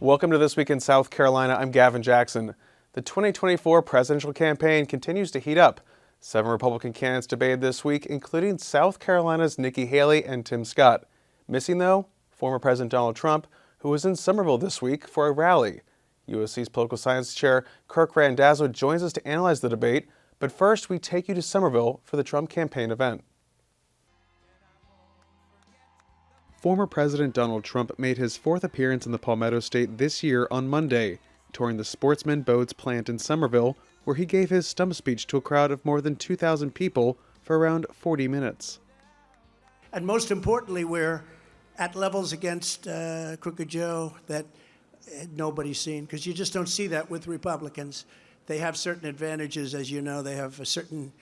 Welcome to This Week in South Carolina. I'm Gavin Jackson. The 2024 presidential campaign continues to heat up. 7 Republican candidates debated this week, including South Carolina's Nikki Haley and Tim Scott. Missing, though, former President Donald Trump, who was in Summerville this week for a rally. UofSC's political science chair, Kirk Randazzo, joins us to analyze the debate. But first, we take you to Summerville for the Trump campaign event. Former President Donald Trump made his 4th appearance in the Palmetto State this year on Monday, touring the Sportsman Boats plant in Summerville, where he gave his stump speech to a crowd of more than 2,000 people for around 40 minutes. And most importantly, we're at levels against Crooked Joe that nobody's seen, because you just don't see that with Republicans. They have certain advantages, as you know. They have certain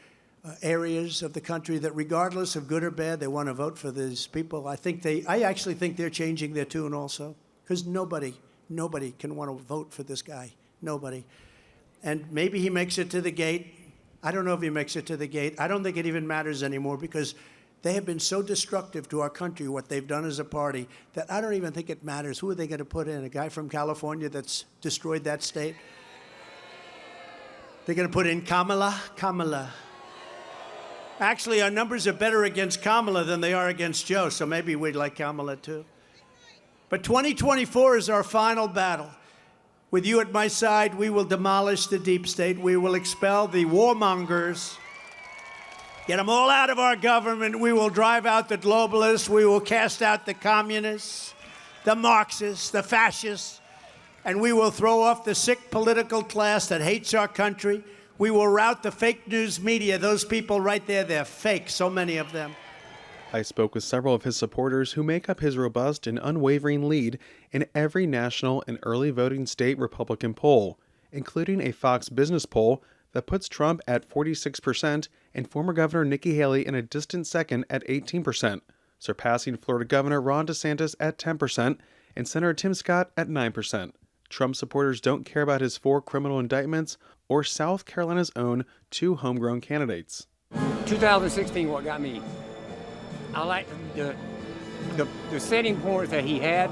areas of the country that, regardless of good or bad, they want to vote for these people. I actually think they're changing their tune also, because nobody can want to vote for this guy. Nobody. And maybe he makes it to the gate. I don't know if he makes it to the gate. I don't think it even matters anymore, because they have been so destructive to our country, what they've done as a party, that I don't even think it matters. Who are they going to put in? A guy from California that's destroyed that state? They're going to put in Kamala. Actually, our numbers are better against Kamala than they are against Joe, so maybe we'd like Kamala too. But 2024 is our final battle. With you at my side, we will demolish the deep state. We will expel the warmongers, get them all out of our government. We will drive out the globalists. We will cast out the communists, the Marxists, the fascists, and we will throw off the sick political class that hates our country. We will rout the fake news media. Those people right there, they're fake, so many of them. I spoke with several of his supporters who make up his robust and unwavering lead in every national and early voting state Republican poll, including a Fox Business poll that puts Trump at 46% and former Governor Nikki Haley in a distant second at 18%, surpassing Florida Governor Ron DeSantis at 10% and Senator Tim Scott at 9%. Trump supporters don't care about his 4 criminal indictments or South Carolina's own 2 homegrown candidates. 2016, what got me? I like the setting points that he had.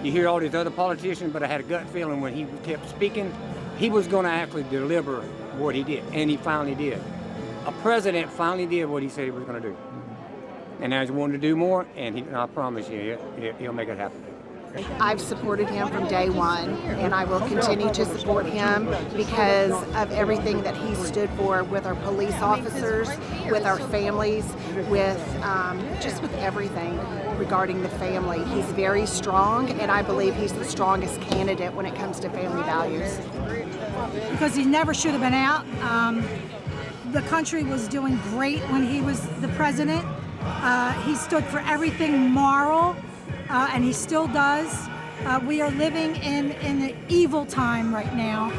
You hear all these other politicians, but I had a gut feeling when he kept speaking, he was going to actually deliver what he did, and he finally did. A president finally did what he said he was going to do. And now he's wanting to do more, and I promise you, he'll make it happen. I've supported him from day one, and I will continue to support him because of everything that he stood for with our police officers, with our families, with just with everything regarding the family. He's very strong, and I believe he's the strongest candidate when it comes to family values. Because he never should have been out. The country was doing great when he was the president. He stood for everything moral. And he still does. We are living in an evil time right now.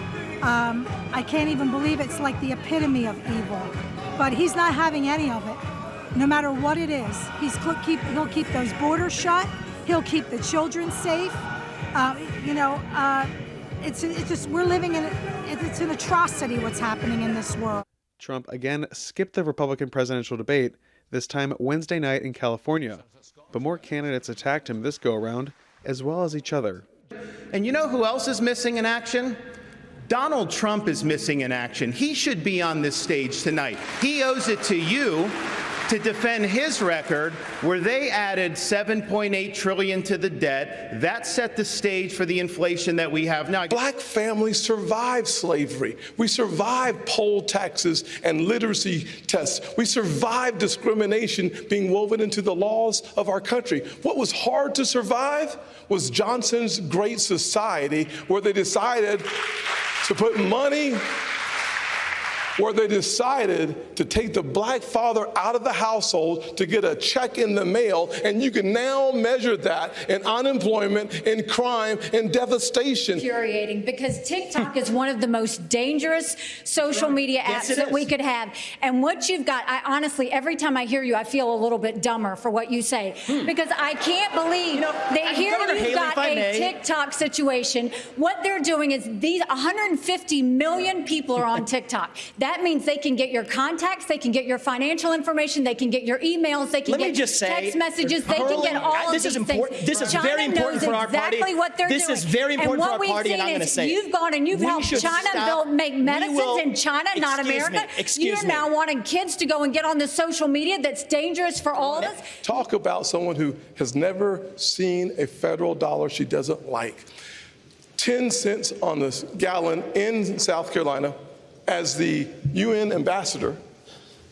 I can't even believe it's like the epitome of evil. But he's not having any of it, no matter what it is. He'll keep those borders shut. He'll keep the children safe. It's just we're living in it's an atrocity what's happening in this world. Trump again skipped the Republican presidential debate, this time Wednesday night in California. But more candidates attacked him this go-around, as well as each other. And you know who else is missing in action? Donald Trump is missing in action. He should be on this stage tonight. He owes it to you to defend his record, where they added $7.8 trillion to the debt. That set the stage for the inflation that we have now. Black families survived slavery. We survived poll taxes and literacy tests. We survived discrimination being woven into the laws of our country. What was hard to survive was Johnson's Great Society, where they decided to put money, where they decided to take the black father out of the household to get a check in the mail, and you can now measure that in unemployment, in crime, in devastation. Infuriating, because TikTok is one of the most dangerous social media apps that we could have. And what you've got, I honestly, every time I hear you, I feel a little bit dumber for what you say, because I can't believe that here you've got a TikTok situation. What they're doing is these 150 million people are on TikTok. that means they can get your contacts, they can get your financial information, they can get your emails, they can get text messages, they can get all of these things. This is very important for our party. Exactly what they're doing. This is very important for our party, and I'm going to say you've gone and you've helped China make medicines in China, not America. You're now wanting kids to go and get on the social media that's dangerous for all of us. Talk about someone who has never seen a federal dollar she doesn't like. 10 cents on the gallon in South Carolina. As the UN ambassador,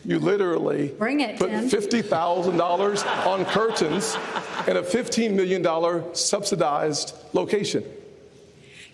you literally put $50,000 on curtains in a $15 million subsidized location.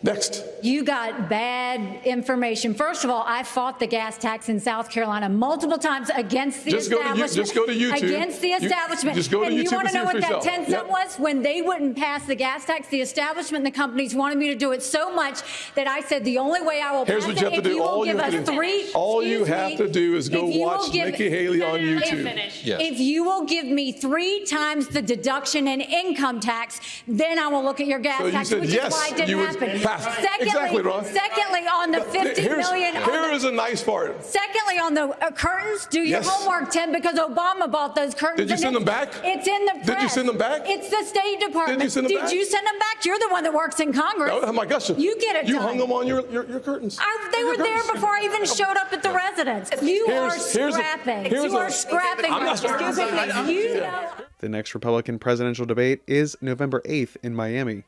Next. You got bad information. First of all, I fought the gas tax in South Carolina multiple times against the establishment. Just go to YouTube. Against the establishment. Just go to and YouTube you want to know what that 10 cent was? When they wouldn't pass the gas tax, the establishment and the companies wanted me to do it so much that I said the only way I will pass it if you will give us all you have to do is go watch Nikki Haley on YouTube. If you will give me 3 times the deduction in income tax, then I will look at your gas tax, which is why it didn't happen. Exactly, Ron. Secondly, on the $50 million. Here is a nice part. Secondly, on the curtains, do your homework, Tim, because Obama bought those curtains. Did you send them back? It's in the press. Did you send them back? It's the State Department. Did you send them back? Did you send them back? You're the one that works in Congress. Oh my gosh. You get it You done. hung them on your curtains. They were there before I even showed up at the residence. You are scrapping. You are scrapping. I'm not scrapping. You know. The next Republican presidential debate is November 8th in Miami.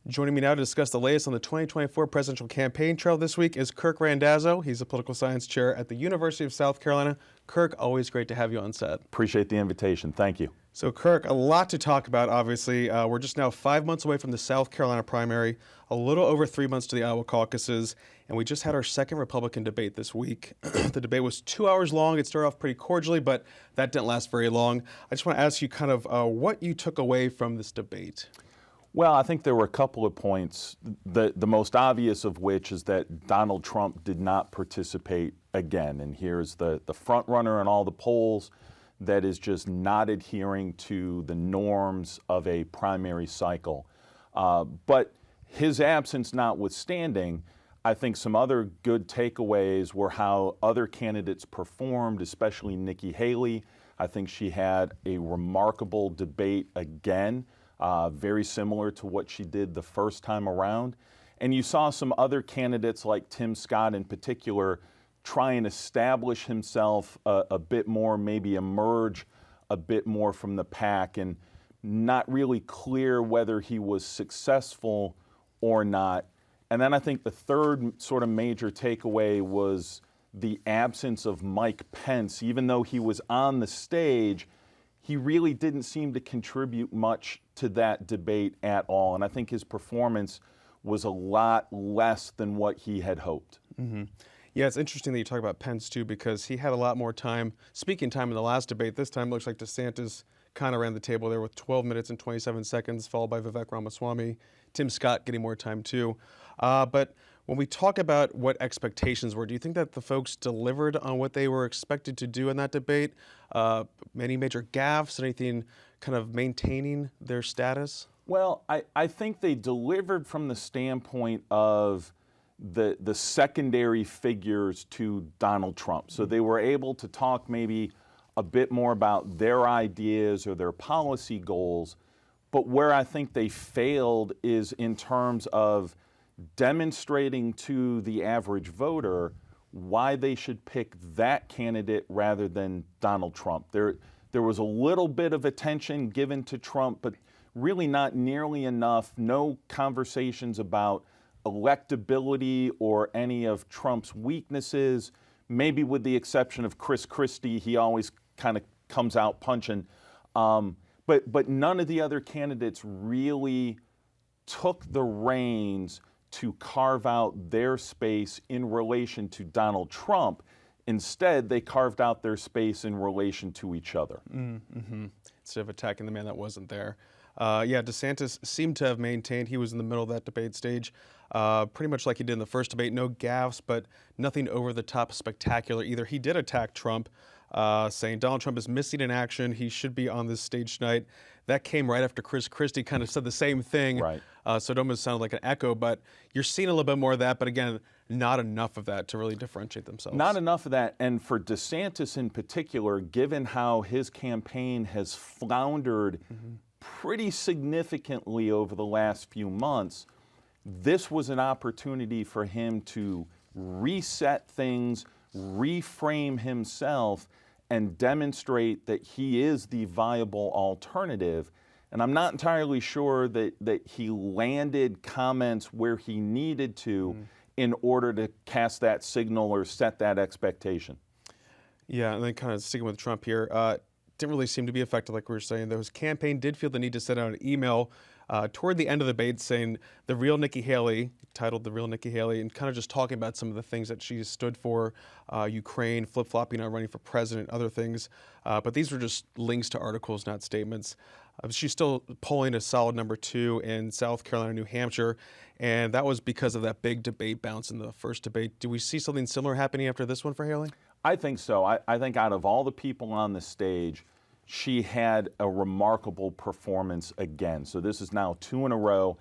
Joining me now to discuss the latest on the 2024 presidential campaign trail this week is Kirk Randazzo. He's a political science chair at the University of South Carolina. Kirk, always great to have you on set. Appreciate the invitation. Thank you. So, Kirk, a lot to talk about, obviously. We're just now 5 months away from the South Carolina primary, a little over 3 months to the Iowa caucuses, and we just had our second Republican debate this week. The debate was 2 hours long. It started off pretty cordially, but that didn't last very long. I just want to ask you kind of what you took away from this debate. Well, I think there were a couple of points, the most obvious of which is that Donald Trump did not participate again. And here's the front runner in all the polls that is just not adhering to the norms of a primary cycle. But his absence notwithstanding, I think some other good takeaways were how other candidates performed, especially Nikki Haley. I think she had a remarkable debate again. Very similar to what she did the first time around. And you saw some other candidates like Tim Scott in particular try and establish himself a bit more, maybe emerge a bit more from the pack, and not really clear whether he was successful or not. And then I think the third sort of major takeaway was the absence of Mike Pence. Even though he was on the stage, he really didn't seem to contribute much to that debate at all. And I think his performance was a lot less than what he had hoped. Mm-hmm. Yeah, it's interesting that you talk about Pence, too, because he had a lot more speaking time in the last debate. This time it looks like DeSantis kind of ran the table there with 12 minutes and 27 seconds, followed by Vivek Ramaswamy. Tim Scott getting more time, too. But when we talk about what expectations were, do you think that the folks delivered on what they were expected to do in that debate? Any major gaffes, anything kind of maintaining their status? Well, I think they delivered from the standpoint of the secondary figures to Donald Trump. So they were able to talk maybe a bit more about their ideas or their policy goals. But where I think they failed is in terms of demonstrating to the average voter why they should pick that candidate rather than Donald Trump. There was a little bit of attention given to Trump, but really not nearly enough. No conversations about electability or any of Trump's weaknesses, maybe with the exception of Chris Christie. He always kind of comes out punching. But none of the other candidates really took the reins to carve out their space in relation to Donald Trump. Instead, they carved out their space in relation to each other. Mm-hmm. Instead of attacking the man that wasn't there. DeSantis seemed to have maintained he was in the middle of that debate stage, pretty much like he did in the first debate. No gaffes, but nothing over the top spectacular either. He did attack Trump, saying Donald Trump is missing in action. He should be on this stage tonight. that came right after Chris Christie kind of said the same thing. Right. So it almost sounded like an echo, but you're seeing a little bit more of that. But again, not enough of that to really differentiate themselves. Not enough of that. And for DeSantis in particular, given how his campaign has floundered pretty significantly over the last few months, this was an opportunity for him to reset things, reframe himself, and demonstrate that he is the viable alternative. And I'm not entirely sure that he landed comments where he needed to in order to cast that signal or set that expectation. Yeah, and then kind of sticking with Trump here, didn't really seem to be effective, like we were saying. Though his campaign did feel the need to send out an email toward the end of the debate saying the real Nikki Haley, titled The Real Nikki Haley, and kind of just talking about some of the things that she stood for, Ukraine, flip-flopping on running for president, other things. But these were just links to articles, not statements. She's still polling a solid number 2 in South Carolina, New Hampshire, and that was because of that big debate bounce in the first debate. Do we see something similar happening after this one for Haley? I think so. I think out of all the people on the stage, she had a remarkable performance again. So this is now 2 in a row.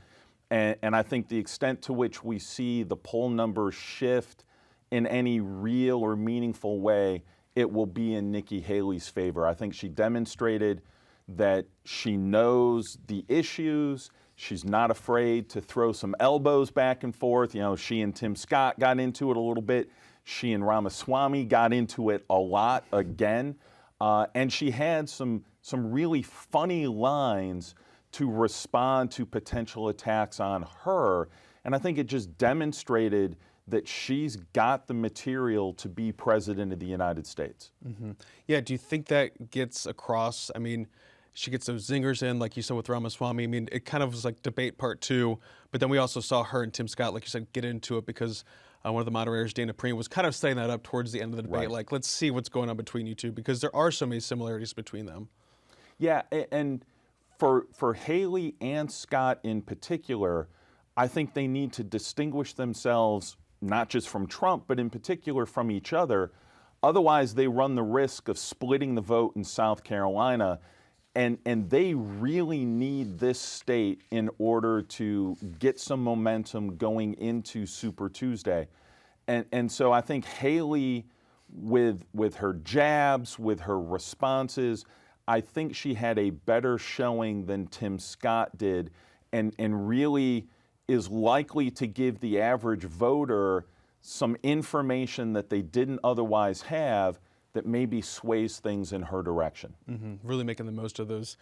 And I think the extent to which we see the poll numbers shift in any real or meaningful way, it will be in Nikki Haley's favor. I think she demonstrated that she knows the issues. She's not afraid to throw some elbows back and forth. You know, she and Tim Scott got into it a little bit. She and Ramaswamy got into it a lot again. And she had some really funny lines to respond to potential attacks on her. And I think it just demonstrated that she's got the material to be president of the United States. Yeah, do you think that gets across? I mean, she gets those zingers in, like you said with Ramaswamy. I mean, it kind of was like debate part 2, but then we also saw her and Tim Scott, like you said, get into it because one of the moderators, Dana Preen, was kind of setting that up towards the end of the debate. Right. Like, let's see what's going on between you two, because there are so many similarities between them. Yeah, and for Haley and Scott in particular, I think they need to distinguish themselves not just from Trump, but in particular from each other. Otherwise, they run the risk of splitting the vote in South Carolina, and they really need this state in order to get some momentum going into Super Tuesday. And so I think Haley, with her jabs, with her responses, I think she had a better showing than Tim Scott did, and really is likely to give the average voter some information that they didn't otherwise have that maybe sways things in her direction. Really making the most of those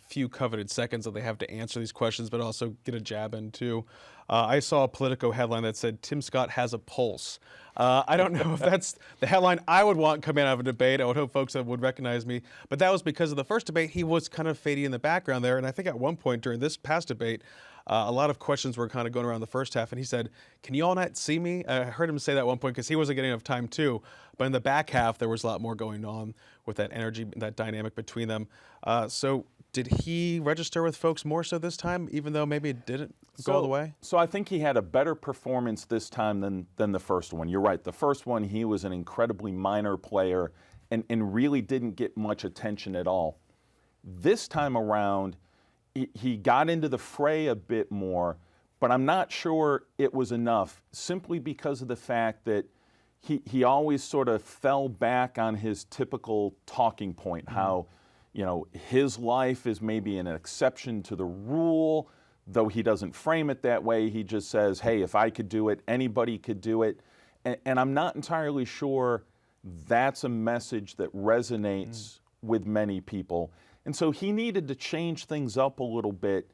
few coveted seconds that they have to answer these questions, but also get a jab in too. I saw a Politico headline that said, Tim Scott has a pulse. I don't know if that's the headline I would want coming out of a debate. I would hope folks that would recognize me. But that was because of the first debate, he was kind of fading in the background there. And I think at one point during this past debate, a lot of questions were kind of going around the first half. And he said, can you all not see me? I heard him say that at one point because he wasn't getting enough time too. But in the back half, there was a lot more going on with that energy, that dynamic between them. So did he register with folks more so this time, even though maybe it didn't go all the way? So I think he had a better performance this time than the first one. You're right. The first one, he was an incredibly minor player and really didn't get much attention at all. This time around, he got into the fray a bit more, but I'm not sure it was enough, simply because of the fact that he always sort of fell back on his typical talking point, how, you know, his life is maybe an exception to the rule, though he doesn't frame it that way. He just says, hey, if I could do it, anybody could do it. And I'm not entirely sure that's a message that resonates with many people. And so he needed to change things up a little bit.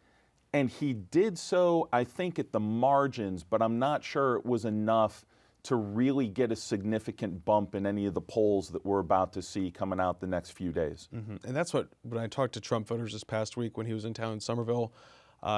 And he did so, I think, at the margins, but I'm not sure it was enough to really get a significant bump in any of the polls that we're about to see coming out the next few days. And that's what, when I talked to Trump voters this past week when he was in town in Somerville,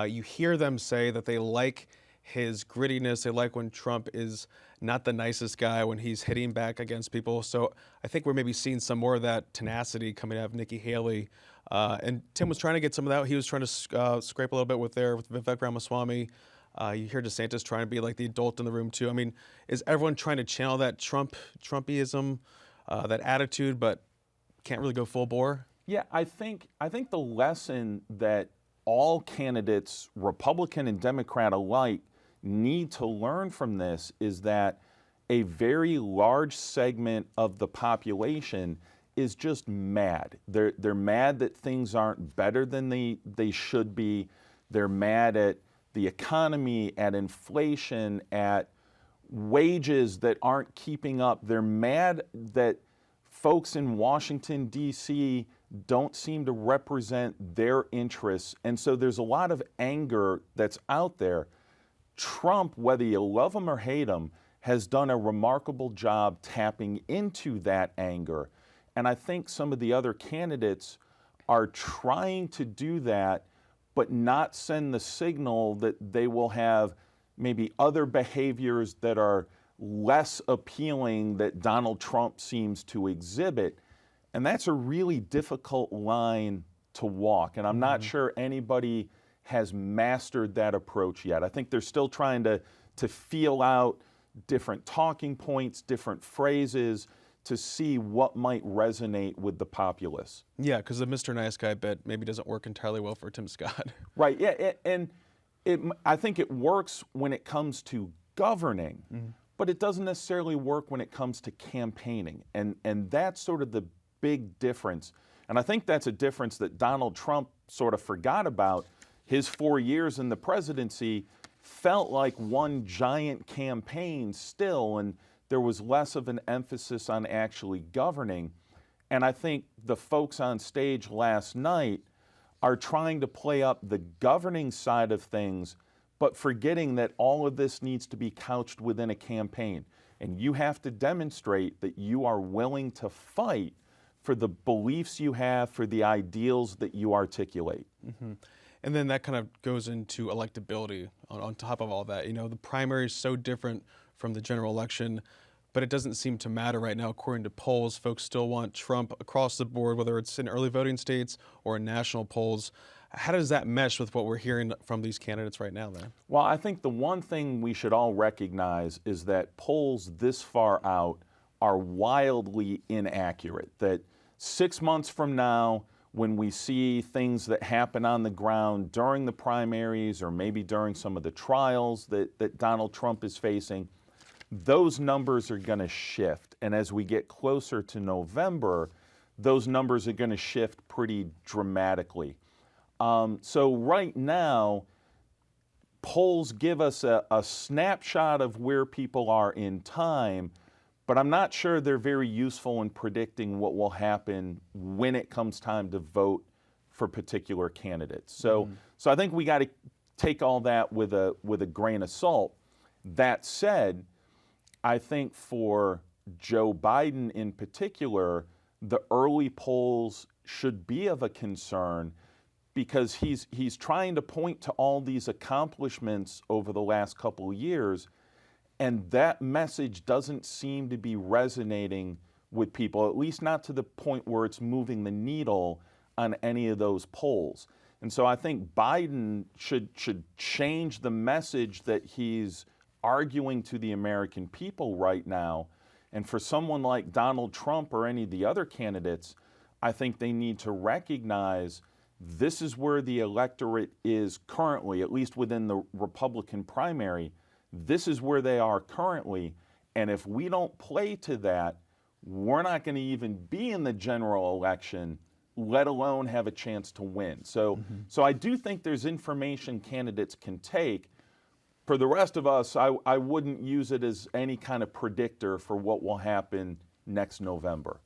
you hear them say that they like his grittiness. They like when Trump is not the nicest guy, when he's hitting back against people. So I think we're maybe seeing some more of that tenacity coming out of Nikki Haley. And Tim was trying to get some of that. He was trying to scrape a little bit with Vivek Ramaswamy. You hear DeSantis trying to be like the adult in the room too. I mean, is everyone trying to channel that Trumpyism, that attitude, but can't really go full bore? Yeah, I think the lesson that all candidates, Republican and Democrat alike, need to learn from this is that a very large segment of the population is just mad. They're mad that things aren't better than they should be. They're mad at the economy, at inflation, at wages that aren't keeping up. They're mad that folks in Washington, D.C. don't seem to represent their interests. And so there's a lot of anger that's out there. Trump, whether you love him or hate him, has done a remarkable job tapping into that anger. And I think some of the other candidates are trying to do that, but not send the signal that they will have maybe other behaviors that are less appealing that Donald Trump seems to exhibit. And that's a really difficult line to walk. And I'm not sure anybody has mastered that approach yet. I think they're still trying to feel out different talking points, different phrases, to see what might resonate with the populace. Yeah, because the Mr. Nice Guy bit maybe doesn't work entirely well for Tim Scott. Right, yeah, I think it works when it comes to governing, but it doesn't necessarily work when it comes to campaigning. And that's sort of the big difference. And I think that's a difference that Donald Trump sort of forgot about. His 4 years in the presidency felt like one giant campaign still, and there was less of an emphasis on actually governing. And I think the folks on stage last night are trying to play up the governing side of things, but forgetting that all of this needs to be couched within a campaign. And you have to demonstrate that you are willing to fight for the beliefs you have, for the ideals that you articulate. And then that kind of goes into electability on top of all that. You know, the primary is so different from the general election, but it doesn't seem to matter right now. According to polls, folks still want Trump across the board, whether it's in early voting states or in national polls. How does that mesh with what we're hearing from these candidates right now then? Well, I think the one thing we should all recognize is that polls this far out are wildly inaccurate. That 6 months from now, when we see things that happen on the ground during the primaries or maybe during some of the trials that Donald Trump is facing, those numbers are going to shift. And as we get closer to November, those numbers are going to shift pretty dramatically. So right now, polls give us a snapshot of where people are in time, but I'm not sure they're very useful in predicting what will happen when it comes time to vote for particular candidates. So I think we got to take all that with a grain of salt. That said, I think for Joe Biden in particular, the early polls should be of a concern because he's trying to point to all these accomplishments over the last couple of years, and that message doesn't seem to be resonating with people, at least not to the point where it's moving the needle on any of those polls. And so I think Biden should change the message that he's arguing to the American people right now. And for someone like Donald Trump or any of the other candidates, I think they need to recognize this is where the electorate is currently, at least within the Republican primary. This is where they are currently. And if we don't play to that, we're not going to even be in the general election, let alone have a chance to win. So I do think there's information candidates can take. For the rest of us, I wouldn't use it as any kind of predictor for what will happen next November.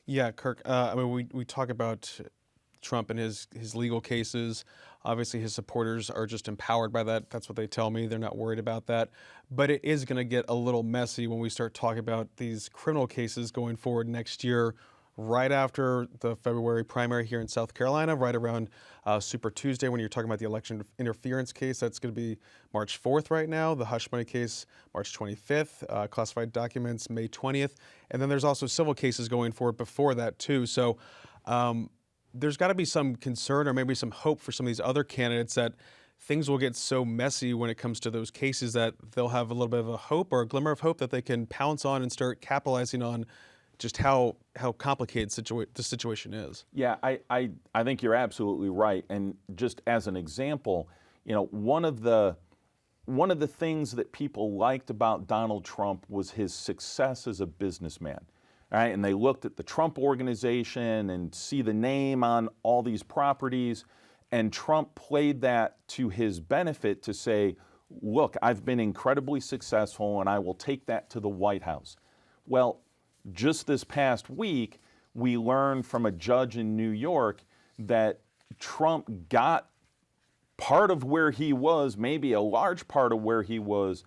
Yeah, Kirk, I mean, we talk about Trump and his legal cases. Obviously, his supporters are just empowered by that. That's what they tell me. They're not worried about that. But it is going to get a little messy when we start talking about these criminal cases going forward next year, right after the February primary here in South Carolina, right around Super Tuesday when you're talking about the election interference case. That's going to be March 4th right now. The hush money case, March 25th. Classified documents, May 20th. And then there's also civil cases going forward before that too. So there's got to be some concern or maybe some hope for some of these other candidates that things will get so messy when it comes to those cases that they'll have a little bit of a hope or a glimmer of hope that they can pounce on and start capitalizing on just how complicated the situation is. Yeah, I think you're absolutely right. And just as an example, one of the things that people liked about Donald Trump was his success as a businessman. All right, and they looked at the Trump Organization and see the name on all these properties, and Trump played that to his benefit to say, look, I've been incredibly successful and I will take that to the White House. Well, just this past week, we learned from a judge in New York that Trump got part of where he was, maybe a large part of where he was,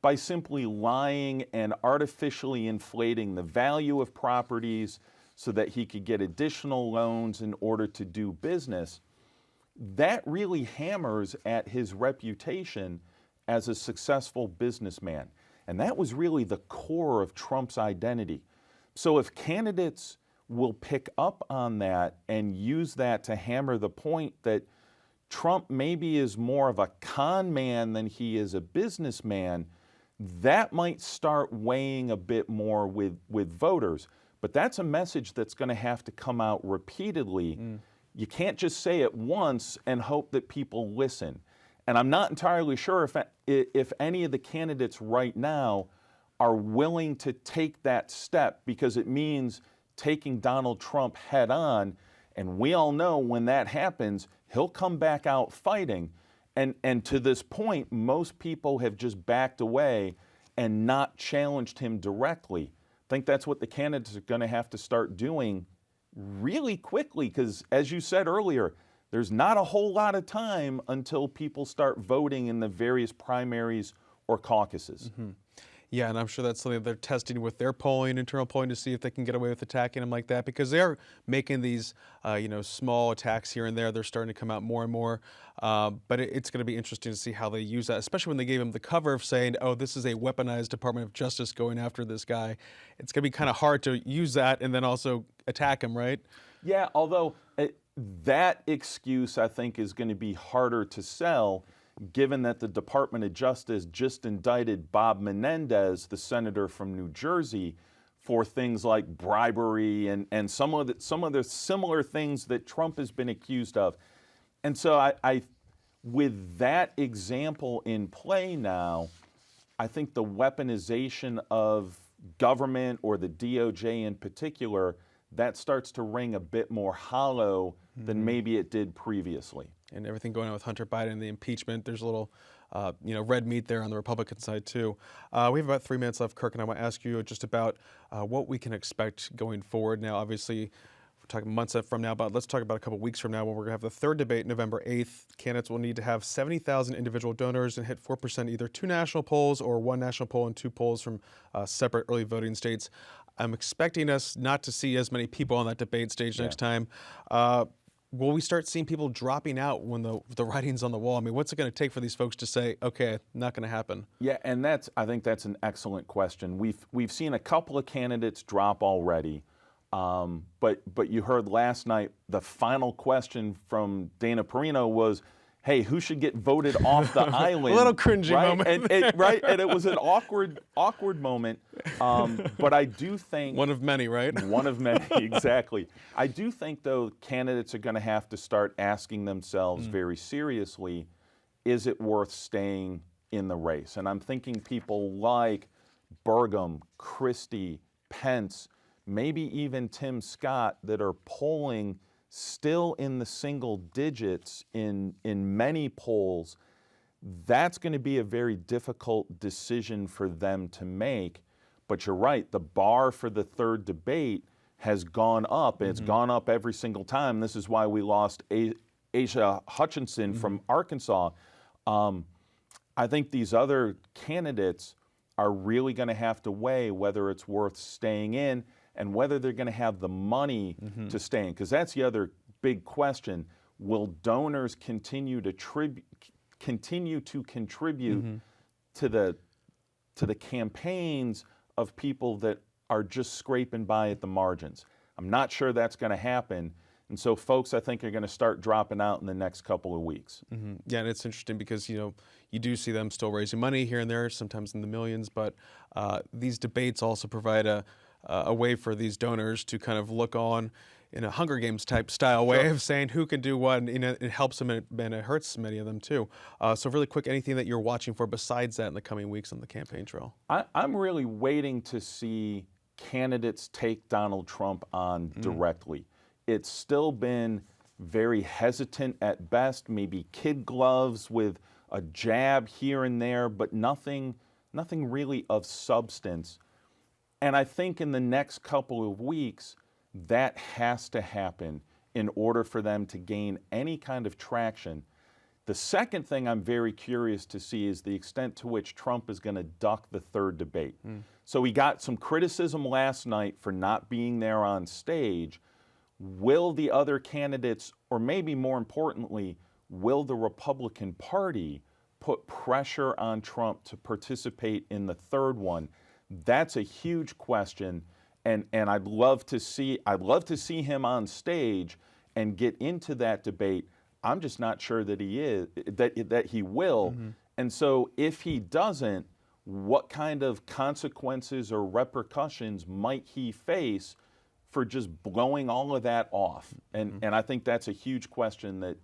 by simply lying and artificially inflating the value of properties so that he could get additional loans in order to do business. That really hammers at his reputation as a successful businessman. And that was really the core of Trump's identity. So if candidates will pick up on that and use that to hammer the point that Trump maybe is more of a con man than he is a businessman, that might start weighing a bit more with voters. But that's a message that's going to have to come out repeatedly. You can't just say it once and hope that people listen. And I'm not entirely sure if any of the candidates right now are willing to take that step, because it means taking Donald Trump head on. And we all know when that happens, he'll come back out fighting. And to this point, most people have just backed away and not challenged him directly. I think that's what the candidates are going to have to start doing really quickly, because as you said earlier, there's not a whole lot of time until people start voting in the various primaries or caucuses. Yeah, and I'm sure that's something they're testing with their polling, internal polling, to see if they can get away with attacking him like that, because they are making these, small attacks here and there. They're starting to come out more and more. But it's going to be interesting to see how they use that, especially when they gave him the cover of saying, oh, this is a weaponized Department of Justice going after this guy. It's going to be kind of hard to use that and then also attack him, right? Yeah, although that excuse, I think, is going to be harder to sell, given that the Department of Justice just indicted Bob Menendez, the senator from New Jersey, for things like bribery and some of the similar things that Trump has been accused of. And so I with that example in play now, I think the weaponization of government, or the DOJ in particular, that starts to ring a bit more hollow than maybe it did previously. And everything going on with Hunter Biden, the impeachment, there's a little, red meat there on the Republican side too. We have about 3 minutes left, Kirk, and I want to ask you just about what we can expect going forward. Now, obviously, we're talking months from now, but let's talk about a couple weeks from now when we're going to have the third debate, November 8th. Candidates will need to have 70,000 individual donors and hit 4% either 2 national polls or 1 national poll and 2 polls from separate early voting states. I'm expecting us not to see as many people on that debate stage next time. Will we start seeing people dropping out when the writing's on the wall? I mean, what's it going to take for these folks to say, okay, not going to happen? Yeah, and I think that's an excellent question. We've seen a couple of candidates drop already, but you heard last night the final question from Dana Perino was, hey, who should get voted off the island? A little cringy moment. And it was an awkward moment. But I do think... One of many, right? One of many, exactly. I do think, though, candidates are going to have to start asking themselves very seriously, is it worth staying in the race? And I'm thinking people like Burgum, Christie, Pence, maybe even Tim Scott, that are polling still in the single digits in many polls. That's going to be a very difficult decision for them to make. But you're right, the bar for the third debate has gone up. It's gone up every single time. This is why we lost Asa Hutchinson from Arkansas. I think these other candidates are really going to have to weigh whether it's worth staying in and whether they're going to have the money to stay in. Because that's the other big question. Will donors continue to contribute to the campaigns of people that are just scraping by at the margins? I'm not sure that's going to happen. And so folks, I think, are going to start dropping out in the next couple of weeks. Yeah, and it's interesting because, you do see them still raising money here and there, sometimes in the millions, but these debates also provide a a way for these donors to kind of look on in a Hunger Games type style way of saying who can do what, and it helps them and it hurts many of them too. So really quick, anything that you're watching for besides that in the coming weeks on the campaign trail? I'm really waiting to see candidates take Donald Trump on directly. It's still been very hesitant at best, maybe kid gloves with a jab here and there, but nothing really of substance. And I think in the next couple of weeks, that has to happen in order for them to gain any kind of traction. The second thing I'm very curious to see is the extent to which Trump is going to duck the third debate. So he got some criticism last night for not being there on stage. Will the other candidates, or maybe more importantly, will the Republican Party put pressure on Trump to participate in the third one? That's a huge question, and I'd love to see him on stage and get into that debate. I'm just not sure that he will. And so if he doesn't, what kind of consequences or repercussions might he face for just blowing all of that off? And I think that's a huge question that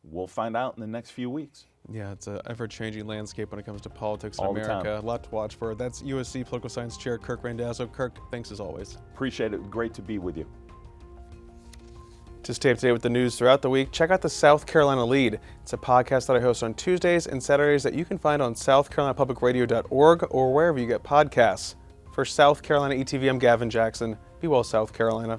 we'll find out in the next few weeks. Yeah, it's an ever-changing landscape when it comes to politics in All the America. time. A lot to watch for. That's UofSC Political Science Chair Kirk Randazzo. Kirk, thanks as always. Appreciate it. Great to be with you. To stay up to date with the news throughout the week, check out the South Carolina Lead. It's a podcast that I host on Tuesdays and Saturdays that you can find on southcarolinapublicradio.org or wherever you get podcasts. For South Carolina ETV, I'm Gavin Jackson. Be well, South Carolina.